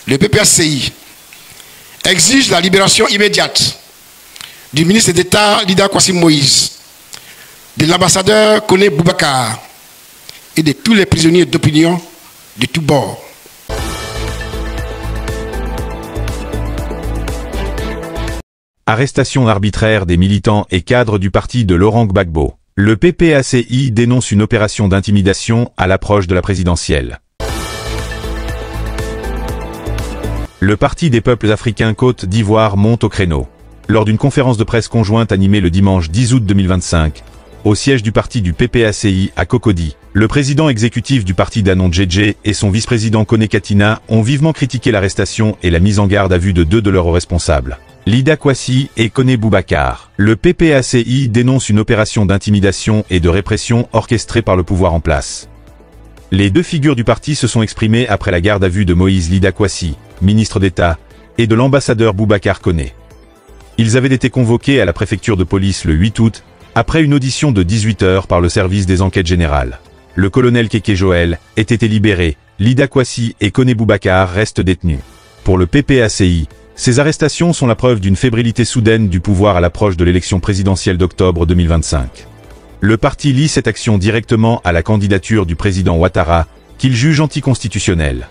le PPACI exige la libération immédiate du ministre d'État Lida Kwasi Moïse, de l'ambassadeur Kone Boubacar et de tous les prisonniers d'opinion de tous bords. Arrestation arbitraire des militants et cadres du parti de Laurent Gbagbo. Le PPACI dénonce une opération d'intimidation à l'approche de la présidentielle. Le Parti des peuples africains Côte d'Ivoire monte au créneau. Lors d'une conférence de presse conjointe animée le dimanche 10 août 2025, au siège du parti du PPACI à Cocody, le président exécutif du parti Danon Djedje et son vice-président Kone Katina ont vivement critiqué l'arrestation et la mise en garde à vue de deux de leurs responsables, Lida Kwasi et Kone Boubacar. Le PPACI dénonce une opération d'intimidation et de répression orchestrée par le pouvoir en place. Les deux figures du parti se sont exprimées après la garde à vue de Moïse Lida Kwasi, ministre d'État, et de l'ambassadeur Boubacar Kone. Ils avaient été convoqués à la préfecture de police le 8 août, après une audition de 18 heures par le service des enquêtes générales. Le colonel Keke Joël ait été libéré, Lida Kwasi et Kone Boubacar restent détenus. Pour le PPACI, ces arrestations sont la preuve d'une fébrilité soudaine du pouvoir à l'approche de l'élection présidentielle d'octobre 2025. Le parti lie cette action directement à la candidature du président Ouattara, qu'il juge anticonstitutionnelle.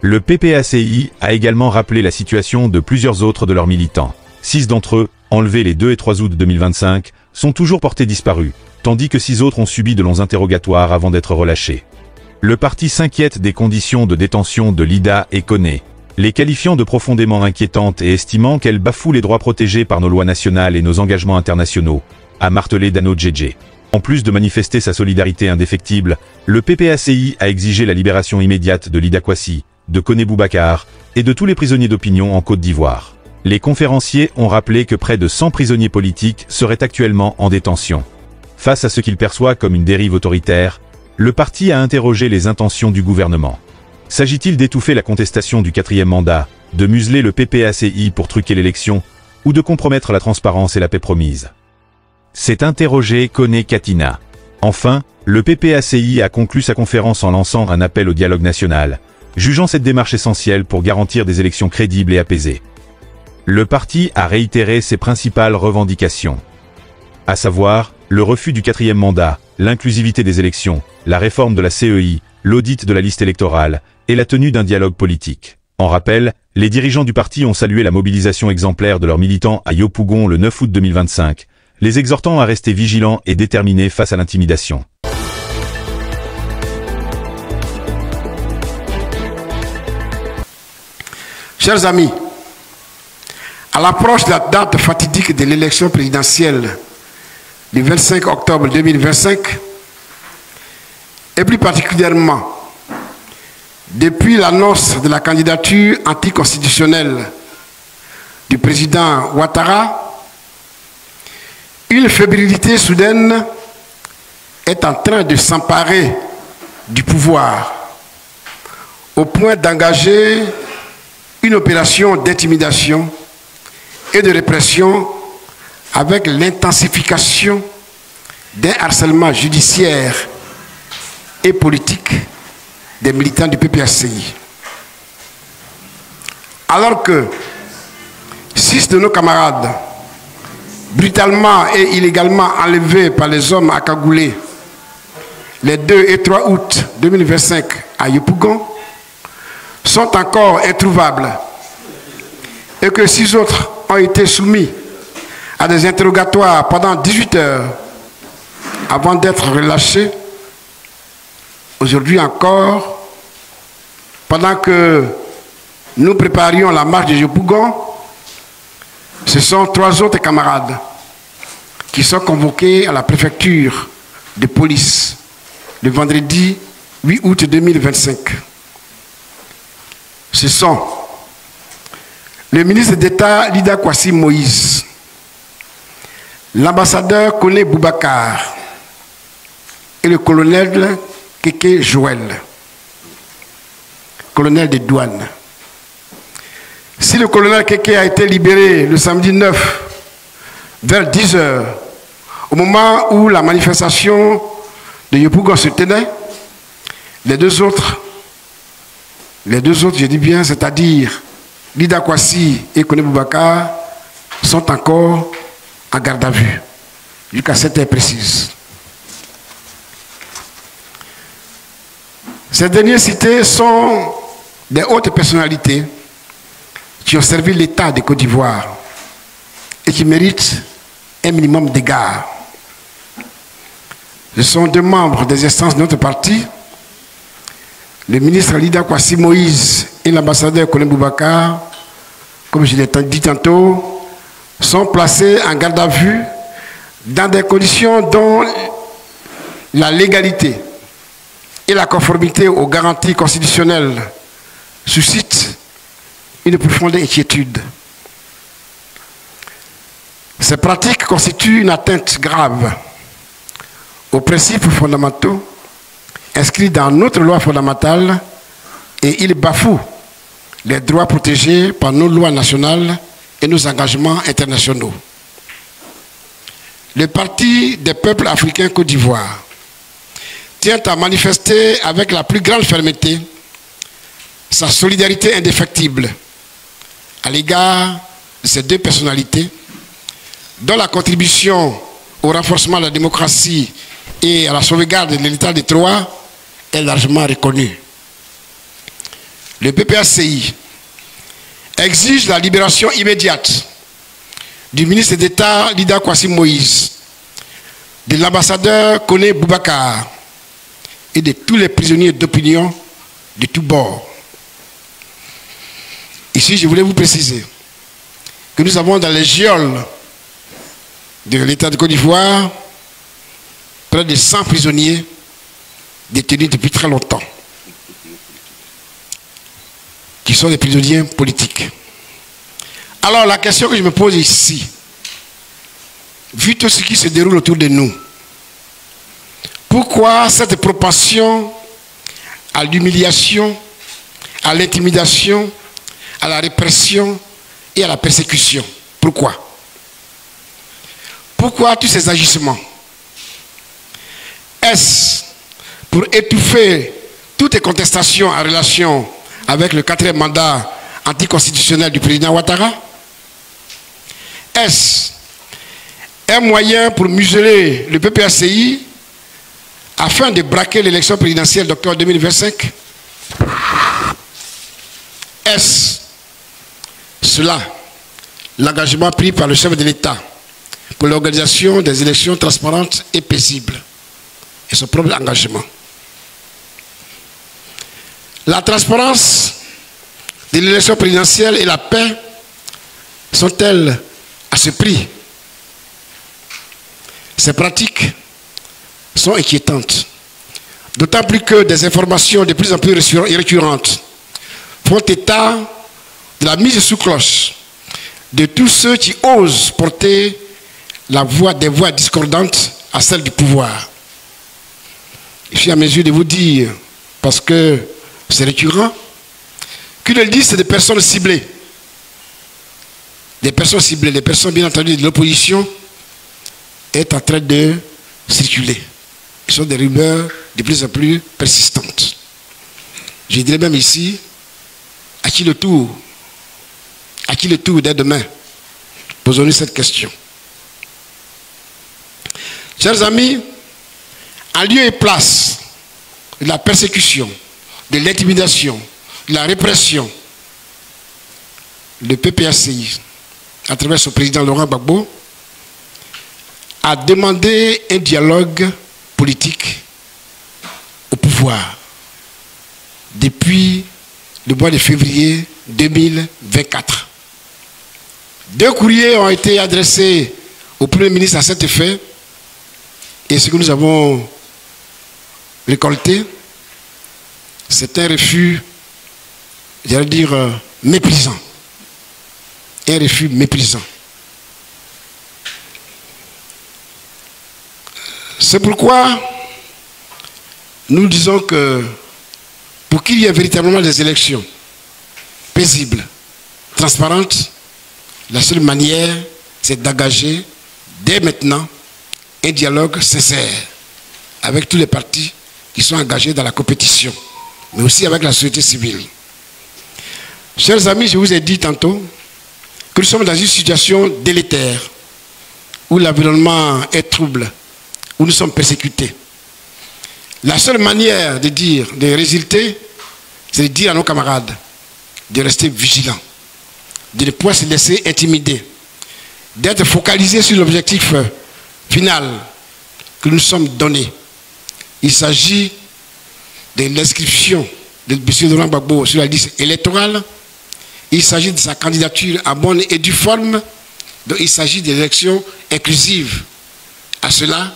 Le PPACI a également rappelé la situation de plusieurs autres de leurs militants. 6 d'entre eux, enlevés les 2 et 3 août 2025, sont toujours portés disparus, tandis que 6 autres ont subi de longs interrogatoires avant d'être relâchés. Le parti s'inquiète des conditions de détention de Lida et Kone, les qualifiant de profondément inquiétantes et estimant qu'elles bafouent les droits protégés par nos lois nationales et nos engagements internationaux, a martelé Danon Djedje. En plus de manifester sa solidarité indéfectible, le PPACI a exigé la libération immédiate de Lida Kwasi, de Kone Boubacar et de tous les prisonniers d'opinion en Côte d'Ivoire. Les conférenciers ont rappelé que près de 100 prisonniers politiques seraient actuellement en détention. Face à ce qu'il perçoit comme une dérive autoritaire, le parti a interrogé les intentions du gouvernement. S'agit-il d'étouffer la contestation du 4e mandat, de museler le PPACI pour truquer l'élection, ou de compromettre la transparence et la paix promise? S'est interrogé Kone Katina. Enfin, le PPACI a conclu sa conférence en lançant un appel au dialogue national, jugeant cette démarche essentielle pour garantir des élections crédibles et apaisées. Le parti a réitéré ses principales revendications, à savoir le refus du 4e mandat, l'inclusivité des élections, la réforme de la CEI, l'audit de la liste électorale et la tenue d'un dialogue politique. En rappel, les dirigeants du parti ont salué la mobilisation exemplaire de leurs militants à Yopougon le 9 août 2025, les exhortant à rester vigilants et déterminés face à l'intimidation. Chers amis, à l'approche de la date fatidique de l'élection présidentielle du 25 octobre 2025, et plus particulièrement depuis l'annonce de la candidature anticonstitutionnelle du président Ouattara, une fébrilité soudaine est en train de s'emparer du pouvoir, au point d'engager une opération d'intimidation et de répression avec l'intensification d'un harcèlement judiciaire et politique des militants du PPACI. Alors que 6 de nos camarades, brutalement et illégalement enlevés par les hommes accagoulés les 2 et 3 août 2025 à Yopougon, sont encore introuvables, et que 6 autres ont été soumis à des interrogatoires pendant 18 heures avant d'être relâchés. Aujourd'hui encore, pendant que nous préparions la marche de Yopougon, ce sont 3 autres camarades qui sont convoqués à la préfecture de police le vendredi 8 août 2025. Ce sont le ministre d'État Lida Kwasi Moïse, l'ambassadeur Kone Boubacar et le colonel Keke Joël, colonel des douanes. Si le colonel Keke a été libéré le samedi 9 vers 10 heures, au moment où la manifestation de Yopougon se tenait, les 2 autres Les deux autres, je dis bien, c'est-à-dire Lida Kwasi et Kone Boubacar, sont encore en garde à vue, jusqu'à cette heure précise. Ces derniers cités sont des hautes personnalités qui ont servi l'État de Côte d'Ivoire et qui méritent un minimum d'égard. Ce sont deux membres des instances de notre parti, le ministre Lida Kwasi Moïse et l'ambassadeur Kone Boubacar, comme je l'ai dit tantôt, sont placés en garde à vue dans des conditions dont la légalité et la conformité aux garanties constitutionnelles suscitent une profonde inquiétude. Ces pratiques constituent une atteinte grave aux principes fondamentaux inscrits dans notre loi fondamentale et ils bafouent les droits protégés par nos lois nationales et nos engagements internationaux. Le Parti des peuples africains Côte d'Ivoire tient à manifester avec la plus grande fermeté sa solidarité indéfectible à l'égard de ces deux personnalités dont la contribution au renforcement de la démocratie et à la sauvegarde de l'état de droit est largement reconnue. Le PPACI exige la libération immédiate du ministre d'État Lida Kwasi Moïse, de l'ambassadeur Kone Boubacar et de tous les prisonniers d'opinion de tous bords. Ici, je voulais vous préciser que nous avons dans les geôles de l'État de Côte d'Ivoire près de 100 prisonniers détenus depuis très longtemps, qui sont des prisonniers politiques. Alors la question que je me pose ici, vu tout ce qui se déroule autour de nous, pourquoi cette propension à l'humiliation, à l'intimidation, à la répression et à la persécution? Pourquoi? Pourquoi tous ces agissements? Est-ce pour étouffer toutes les contestations en relation avec le 4e mandat anticonstitutionnel du président Ouattara? Est-ce un moyen pour museler le PPACI afin de braquer l'élection présidentielle d'octobre 2025? Est-ce cela l'engagement pris par le chef de l'État pour l'organisation des élections transparentes et paisibles et son propre engagement? La transparence de l'élection présidentielle et la paix sont-elles à ce prix? Ces pratiques sont inquiétantes, d'autant plus que des informations de plus en plus récurrentes font état de la mise sous cloche de tous ceux qui osent porter des voix discordantes à celles du pouvoir. Je suis à mesure de vous dire, parce que c'est récurrent, qu'une liste de personnes ciblées, des personnes bien entendu de l'opposition, est en train de circuler. Ce sont des rumeurs de plus en plus persistantes. Je dirais même ici, à qui le tour? À qui le tour dès demain? Posons-nous cette question. Chers amis, en lieu et place de la persécution, de l'intimidation, de la répression, le PPACI, à travers son président Laurent Gbagbo, a demandé un dialogue politique au pouvoir depuis le mois de février 2024. 2 courriers ont été adressés au Premier ministre à cet effet, et ce que nous avons récolté, c'est un refus, j'allais dire, méprisant. Un refus méprisant. C'est pourquoi nous disons que pour qu'il y ait véritablement des élections paisibles, transparentes, la seule manière, c'est d'engager dès maintenant un dialogue sincère avec tous les partis qui sont engagés dans la compétition, mais aussi avec la société civile. Chers amis, je vous ai dit tantôt que nous sommes dans une situation délétère, où l'environnement est trouble, où nous sommes persécutés. La seule manière de résulter, c'est de dire à nos camarades de rester vigilants, de ne pas se laisser intimider, d'être focalisés sur l'objectif final que nous sommes donnés. Il s'agit de l'inscription de M. Laurent Gbagbo sur la liste électorale. Il s'agit de sa candidature à bonne et due forme. Donc il s'agit d'élections inclusives. À cela,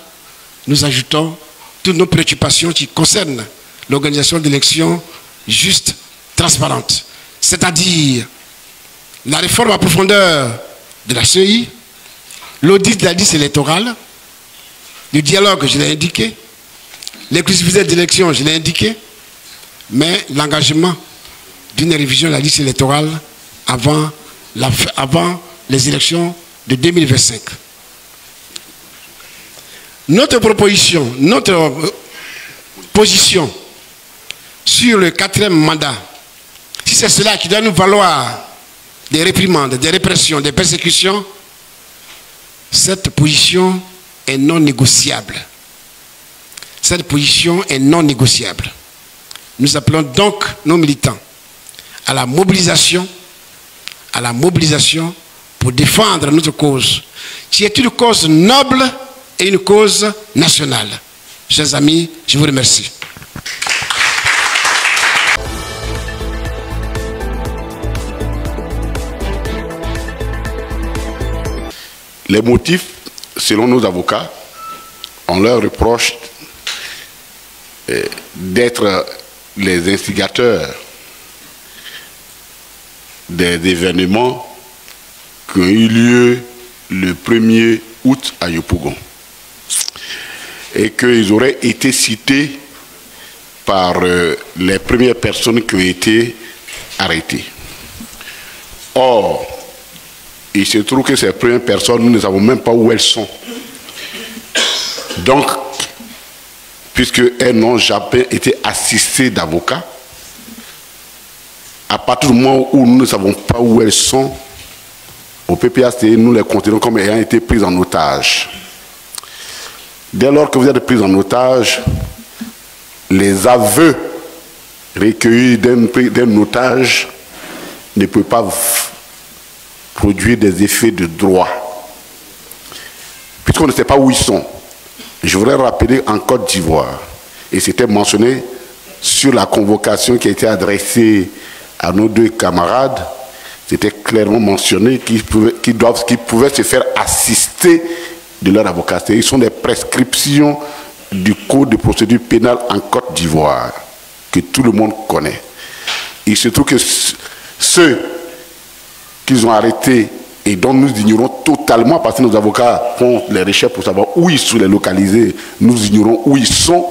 nous ajoutons toutes nos préoccupations qui concernent l'organisation d'élections justes, transparentes. C'est-à-dire la réforme à profondeur de la CEI, l'audit de la liste électorale, le dialogue, je l'ai indiqué, l'inclusivité d'élections, je l'ai indiqué, mais l'engagement d'une révision de la liste électorale avant les élections de 2025. Notre proposition, notre position sur le 4e mandat, si c'est cela qui doit nous valoir des réprimandes, des répressions, des persécutions, cette position est non négociable. Cette position est non négociable. Nous appelons donc nos militants à la mobilisation pour défendre notre cause, qui est une cause noble et une cause nationale. Chers amis, je vous remercie. Les motifs, selon nos avocats, on leur reproche d'être les instigateurs des événements qui ont eu lieu le 1er août à Yopougon et qu'ils auraient été cités par les premières personnes qui ont été arrêtées. Or, il se trouve que ces premières personnes, nous ne savons même pas où elles sont. Donc, puisqu'elles n'ont jamais été assistées d'avocats, à partir du moment où nous ne savons pas où elles sont, au PPACI, nous les considérons comme ayant été prises en otage. Dès lors que vous êtes pris en otage, les aveux recueillis d'un otage ne peuvent pas produire des effets de droit. Puisqu'on ne sait pas où ils sont, je voudrais rappeler en Côte d'Ivoire, et c'était mentionné sur la convocation qui a été adressée à nos deux camarades, c'était clairement mentionné qu'ils pouvaient se faire assister de leur avocat. Ils sont des prescriptions du Code de procédure pénale en Côte d'Ivoire, que tout le monde connaît. Il se trouve que ceux qu'ils ont arrêtés et dont nous ignorons totalement, parce que nos avocats font les recherches pour savoir où ils sont les localisés, nous ignorons où ils sont,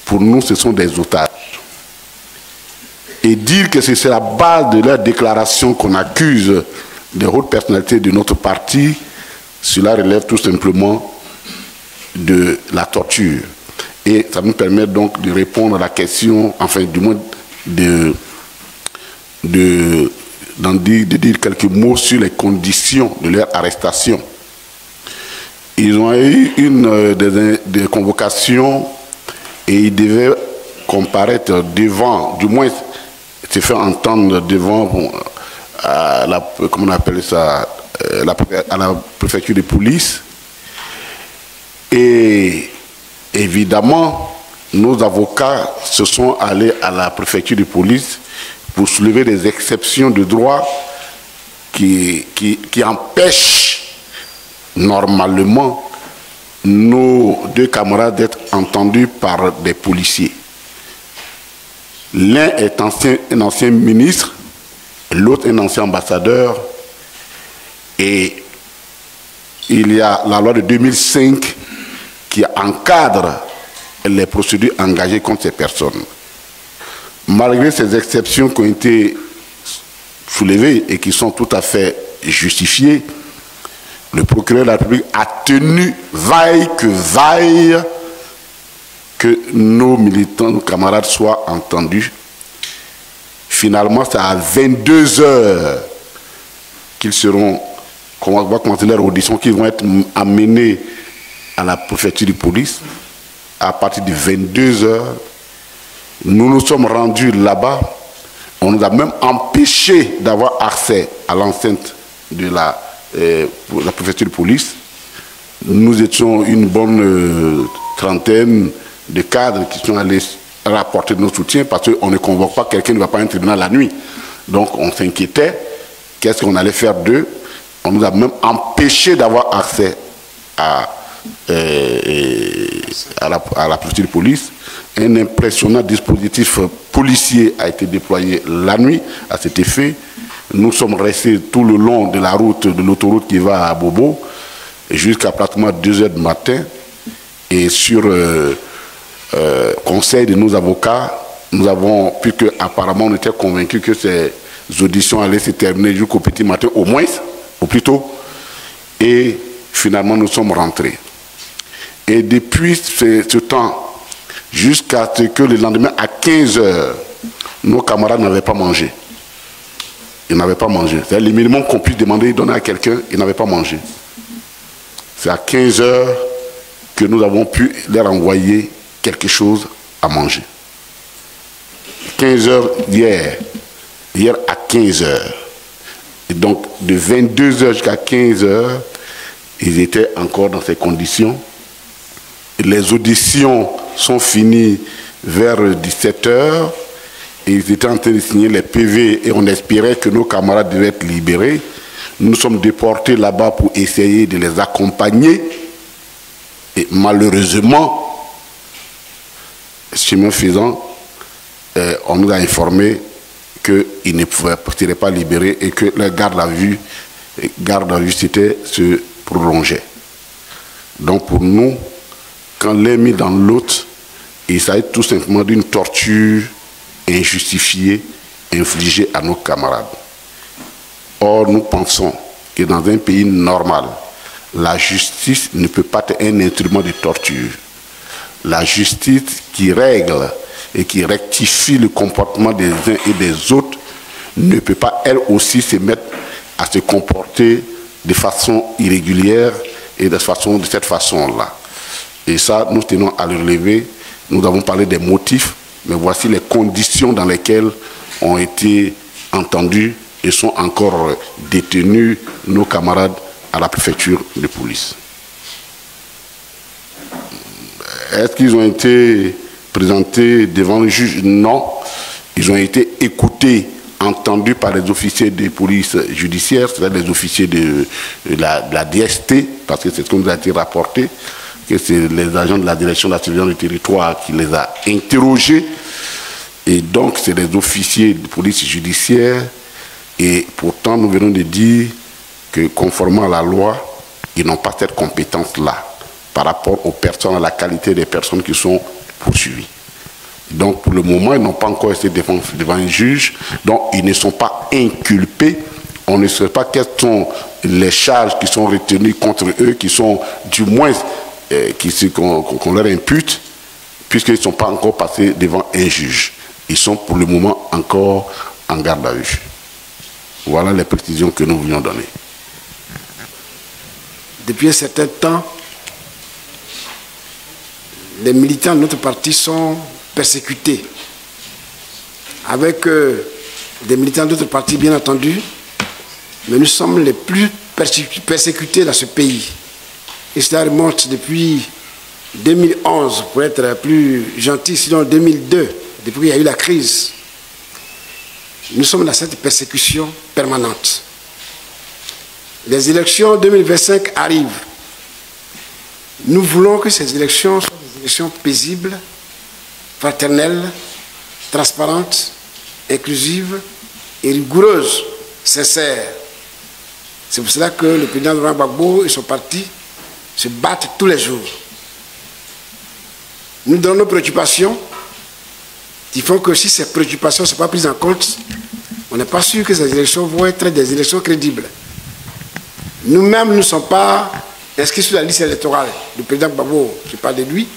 pour nous ce sont des otages. Et dire que c'est la base de leur déclaration qu'on accuse des hautes personnalités de notre parti, cela relève tout simplement de la torture. Et ça nous permet donc de répondre à la question, enfin du moins de dire quelques mots sur les conditions de leur arrestation. Ils ont eu des convocations et ils devaient comparaître devant, du moins se faire entendre devant à la, comment on appelle ça, à la préfecture de police. Et évidemment, nos avocats se sont allés à la préfecture de police pour soulever des exceptions de droit qui empêchent normalement nos deux camarades d'être entendus par des policiers. L'un est un ancien ministre, l'autre un ancien ambassadeur, et il y a la loi de 2005 qui encadre les procédures engagées contre ces personnes. Malgré ces exceptions qui ont été soulevées et qui sont tout à fait justifiées, le procureur de la République a tenu vaille que nos militants, nos camarades soient entendus. Finalement, c'est à 22 heures qu'ils seront, on va commencer leur audition, qu'ils vont être amenés à la préfecture de police. À partir de 22 heures, nous nous sommes rendus là-bas. On nous a même empêché d'avoir accès à l'enceinte de la préfecture de police. Nous étions une bonne trentaine de cadres qui sont allés rapporter nos soutiens parce qu'on ne convoque pas quelqu'un qui ne va pas à un tribunal la nuit. Donc on s'inquiétait. Qu'est-ce qu'on allait faire d'eux? On nous a même empêché d'avoir accès à la préfecture de police. Un impressionnant dispositif policier a été déployé la nuit à cet effet. Nous sommes restés tout le long de la route, de l'autoroute qui va à Bobo, jusqu'à pratiquement 2 heures du matin. Et sur conseil de nos avocats, nous avons, puisque apparemment on était convaincus que ces auditions allaient se terminer jusqu'au petit matin, au moins, au plus tôt. Et finalement, nous sommes rentrés. Et depuis ce temps, jusqu'à ce que le lendemain, à 15 heures, nos camarades n'avaient pas mangé. Ils n'avaient pas mangé. C'est le minimum qu'on puisse demander et donner à quelqu'un, ils n'avaient pas mangé. C'est à 15 heures que nous avons pu leur envoyer quelque chose à manger. 15 heures hier à 15 heures. Et donc, de 22 heures jusqu'à 15 heures, ils étaient encore dans ces conditions. Les auditions sont finies vers 17 heures. Et ils étaient en train de signer les PV et on espérait que nos camarades devaient être libérés. Nous sommes déportés là-bas pour essayer de les accompagner. Et malheureusement, chemin faisant, on nous a informé qu'ils ne seraient pas libérés et que la garde à vue se prolongeait. Donc pour nous, quand l'un mis dans l'autre, il s'agit tout simplement d'une torture injustifiée infligée à nos camarades. Or, nous pensons que dans un pays normal, la justice ne peut pas être un instrument de torture. La justice qui règle et qui rectifie le comportement des uns et des autres ne peut pas elle aussi se mettre à se comporter de façon irrégulière et de cette façon-là. Et ça, nous tenons à le relever. Nous avons parlé des motifs, mais voici les conditions dans lesquelles ont été entendus et sont encore détenus nos camarades à la préfecture de police. Est-ce qu'ils ont été présentés devant le juge? Non. Ils ont été écoutés, entendus par les officiers de police judiciaire, c'est-à-dire les officiers de la DST, parce que c'est ce qui nous a été rapporté, que c'est les agents de la direction de la surveillance du territoire qui les a interrogés. Et donc, c'est les officiers de police judiciaire. Et pourtant, nous venons de dire que, conformément à la loi, ils n'ont pas cette compétence-là par rapport aux personnes, à la qualité des personnes qui sont poursuivies. Donc, pour le moment, ils n'ont pas encore été devant un juge. Donc, ils ne sont pas inculpés. On ne sait pas quelles sont les charges qui sont retenues contre eux, qui sont du moins qu'on leur impute, puisqu'ils ne sont pas encore passés devant un juge. Ils sont pour le moment encore en garde à vue. Voilà les précisions que nous voulions donner. Depuis un certain temps, les militants de notre parti sont persécutés. Avec des militants d'autres partis, bien entendu, mais nous sommes les plus persécutés dans ce pays. Et cela remonte depuis 2011, pour être plus gentil, sinon 2002, depuis qu'il y a eu la crise. Nous sommes dans cette persécution permanente. Les élections 2025 arrivent. Nous voulons que ces élections soient des élections paisibles, fraternelles, transparentes, inclusives et rigoureuses, sincères. C'est pour cela que le président Laurent Gbagbo et son parti se battent tous les jours. Nous donnons nos préoccupations qui font que si ces préoccupations ne sont pas prises en compte, on n'est pas sûr que ces élections vont être des élections crédibles. Nous-mêmes, nous ne sommes pas inscrits sur la liste électorale du président Gbagbo, je parle de lui.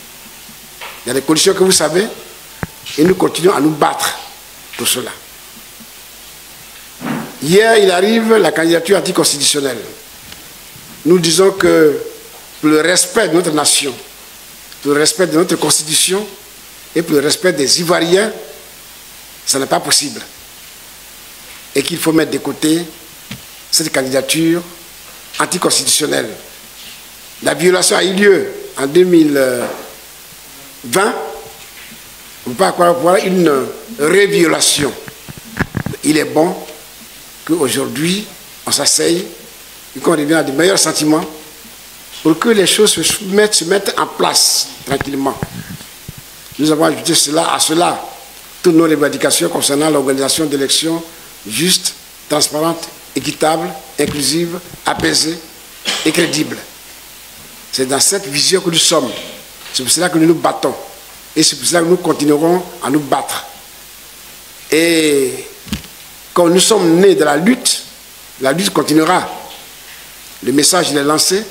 Il y a des conditions que vous savez, et nous continuons à nous battre pour cela. Hier, il arrive la candidature anticonstitutionnelle. Nous disons que pour le respect de notre nation, pour le respect de notre constitution et pour le respect des Ivoiriens, ça n'est pas possible. Et qu'il faut mettre de côté cette candidature anticonstitutionnelle. La violation a eu lieu en 2020. On ne peut pas avoir une réviolation. Il est bon qu'aujourd'hui, on s'asseye et qu'on revienne à de meilleurs sentiments pour que les choses se mettent en place tranquillement. Nous avons ajouté à cela toutes nos revendications concernant l'organisation d'élections justes, transparentes, équitables, inclusives, apaisées et crédibles. C'est dans cette vision que nous sommes. C'est pour cela que nous nous battons. Et c'est pour cela que nous continuerons à nous battre. Et quand nous sommes nés de la lutte continuera. Le message, il est lancé,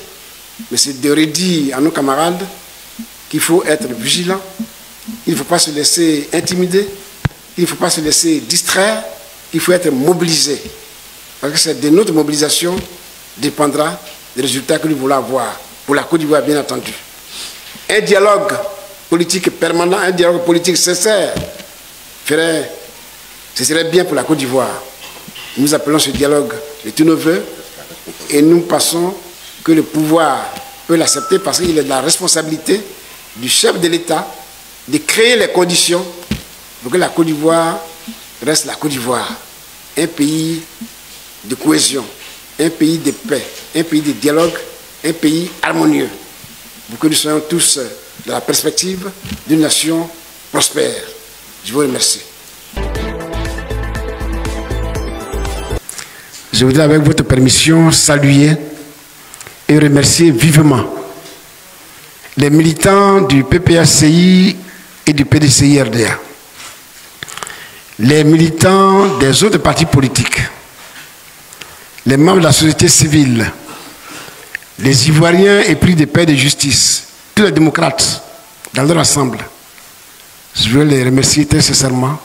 mais c'est de redire à nos camarades qu'il faut être vigilant, il ne faut pas se laisser intimider, il ne faut pas se laisser distraire, il faut être mobilisé. Parce que c'est de notre mobilisation dépendra des résultats que nous voulons avoir, pour la Côte d'Ivoire bien entendu. Un dialogue politique permanent, un dialogue politique sincère, ce serait bien pour la Côte d'Ivoire. Nous appelons ce dialogue de tous nos voeux et nous pensons que le pouvoir peut l'accepter parce qu'il est de la responsabilité du chef de l'État de créer les conditions pour que la Côte d'Ivoire reste la Côte d'Ivoire, un pays de cohésion, un pays de paix, un pays de dialogue, un pays harmonieux, pour que nous soyons tous dans la perspective d'une nation prospère. Je vous remercie. Je voudrais, avec votre permission, saluer et remercier vivement les militants du PPACI et du PDCI-RDA, les militants des autres partis politiques, les membres de la société civile, les Ivoiriens épris de paix et de justice, tous les démocrates dans leur ensemble. Je veux les remercier très sincèrement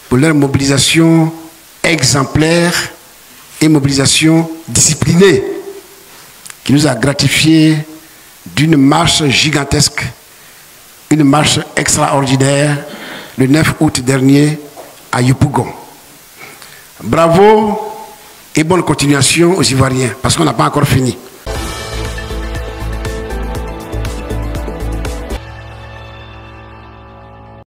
pour leur mobilisation exemplaire et mobilisation disciplinée qui nous a gratifié d'une marche gigantesque, une marche extraordinaire le 9 août dernier à Yopougon. Bravo et bonne continuation aux Ivoiriens, parce qu'on n'a pas encore fini.